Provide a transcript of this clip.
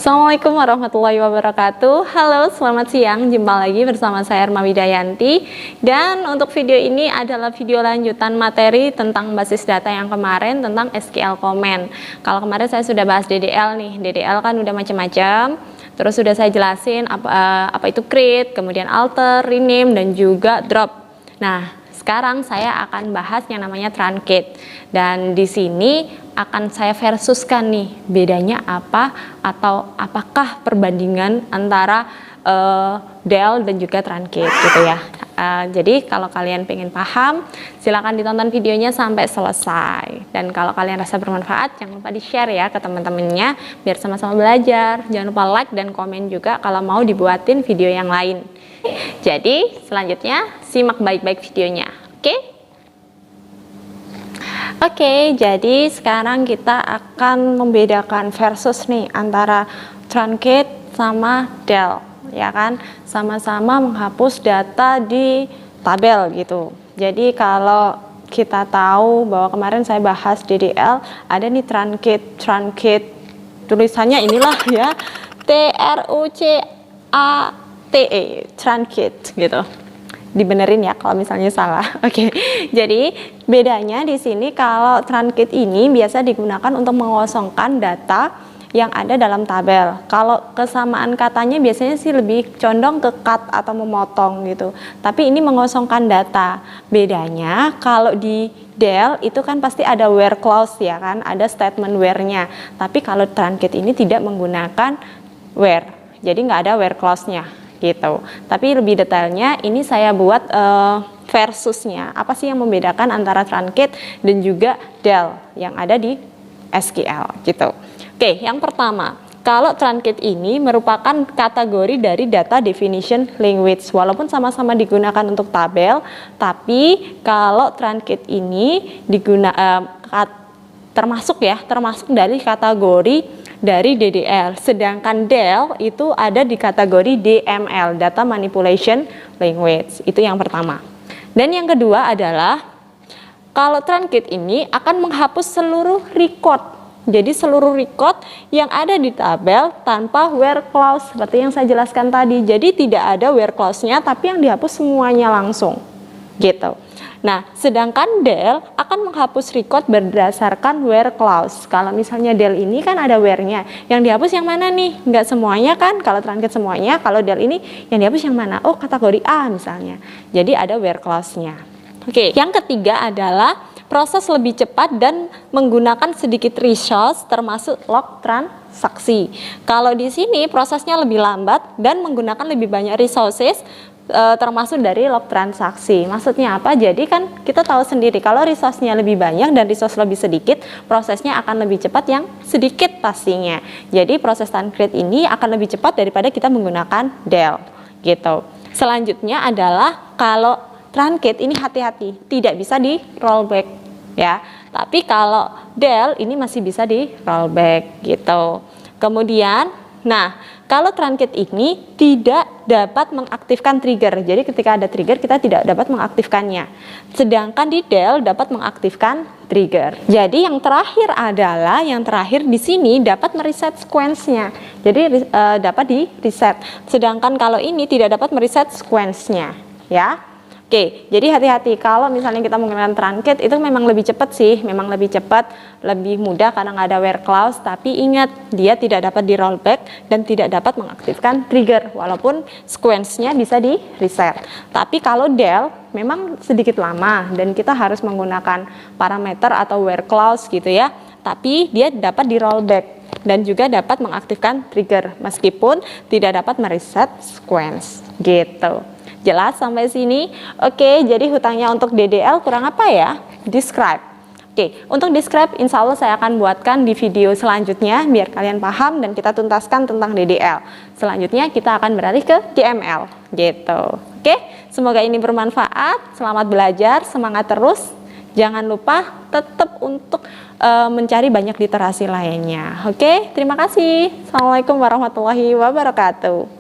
Assalamualaikum warahmatullahi wabarakatuh. Halo, selamat siang. Jumpa lagi bersama saya Erma Widayanti. Dan untuk video ini adalah video lanjutan materi tentang basis data yang kemarin tentang SQL comment. Kalau kemarin saya sudah bahas DDL nih. DDL kan udah macam-macam. Terus sudah saya jelasin apa itu create, kemudian alter, rename, dan juga drop. Nah, sekarang saya akan bahas yang namanya truncate. Dan di sini akan saya versuskan nih, bedanya apa atau apakah perbandingan antara del dan juga truncate gitu ya. Jadi kalau kalian pengen paham, silahkan ditonton videonya sampai selesai. Dan kalau kalian rasa bermanfaat, jangan lupa di-share ya ke teman-temannya biar sama-sama belajar. Jangan lupa like dan komen juga kalau mau dibuatin video yang lain. Jadi selanjutnya simak baik-baik videonya. Oke, jadi sekarang kita akan membedakan versus nih antara truncate sama del, ya kan? Sama-sama menghapus data di tabel gitu. Jadi kalau kita tahu bahwa kemarin saya bahas DDL, ada nih truncate, tulisannya inilah ya, TRUCATE, truncate gitu. Dibenerin ya kalau misalnya salah. Oke. Jadi bedanya di sini kalau truncate ini biasa digunakan untuk mengosongkan data yang ada dalam tabel. Kalau kesamaan katanya biasanya sih lebih condong ke cut atau memotong gitu. Tapi ini mengosongkan data. Bedanya kalau di del itu kan pasti ada where clause ya kan, ada statement where-nya. Tapi kalau truncate ini tidak menggunakan where. Jadi nggak ada where clause-nya gitu. Tapi lebih detailnya ini saya buat versusnya. Apa sih yang membedakan antara truncate dan juga del yang ada di SQL gitu. Oke, yang pertama, kalau truncate ini merupakan kategori dari data definition language. Walaupun sama-sama digunakan untuk tabel, tapi kalau truncate ini termasuk dari kategori dari DDL, sedangkan del itu ada di kategori DML, Data Manipulation Language. Itu yang pertama. Dan yang kedua adalah kalau truncate ini akan menghapus seluruh record. Jadi seluruh record yang ada di tabel tanpa where clause seperti yang saya jelaskan tadi. Jadi tidak ada where clause-nya, tapi yang dihapus semuanya langsung. Gitu. Nah, sedangkan del akan menghapus record berdasarkan where clause. Kalau misalnya del ini kan ada where-nya. Yang dihapus yang mana nih? Nggak semuanya kan? Kalau truncate semuanya, kalau del ini yang dihapus yang mana? Oh, kategori A misalnya. Jadi ada where clause-nya. Oke, yang ketiga adalah proses lebih cepat dan menggunakan sedikit resource termasuk log transaksi. Kalau di sini prosesnya lebih lambat dan menggunakan lebih banyak resources termasuk dari log transaksi. Maksudnya apa? Jadi kan kita tahu sendiri kalau resource-nya lebih banyak dan resource lebih sedikit, prosesnya akan lebih cepat yang sedikit pastinya. Jadi proses truncate ini akan lebih cepat daripada kita menggunakan del gitu. Selanjutnya adalah kalau truncate ini hati-hati, tidak bisa di rollback ya. Tapi kalau del ini masih bisa di rollback gitu. Kemudian kalau truncate ini tidak dapat mengaktifkan trigger. Jadi ketika ada trigger kita tidak dapat mengaktifkannya. Sedangkan di del dapat mengaktifkan trigger. Jadi yang terakhir adalah di sini dapat mereset sequence-nya. Jadi dapat di reset. Sedangkan kalau ini tidak dapat mereset sequence-nya, ya. Oke, jadi hati-hati kalau misalnya kita menggunakan truncate itu memang lebih cepat sih, memang lebih cepat, lebih mudah karena nggak ada where clause, tapi ingat dia tidak dapat di rollback dan tidak dapat mengaktifkan trigger walaupun sequence-nya bisa di reset. Tapi kalau del memang sedikit lama dan kita harus menggunakan parameter atau where clause gitu ya, tapi dia dapat di rollback dan juga dapat mengaktifkan trigger meskipun tidak dapat mereset sequence gitu. Jelas sampai sini? Oke, jadi hutangnya untuk DDL kurang apa ya? Describe. Oke, untuk describe insya Allah saya akan buatkan di video selanjutnya biar kalian paham dan kita tuntaskan tentang DDL. Selanjutnya kita akan beralih ke DML gitu. Oke, semoga ini bermanfaat. Selamat belajar, semangat terus. Jangan lupa tetap untuk mencari banyak literasi lainnya. Oke, terima kasih. Assalamualaikum warahmatullahi wabarakatuh.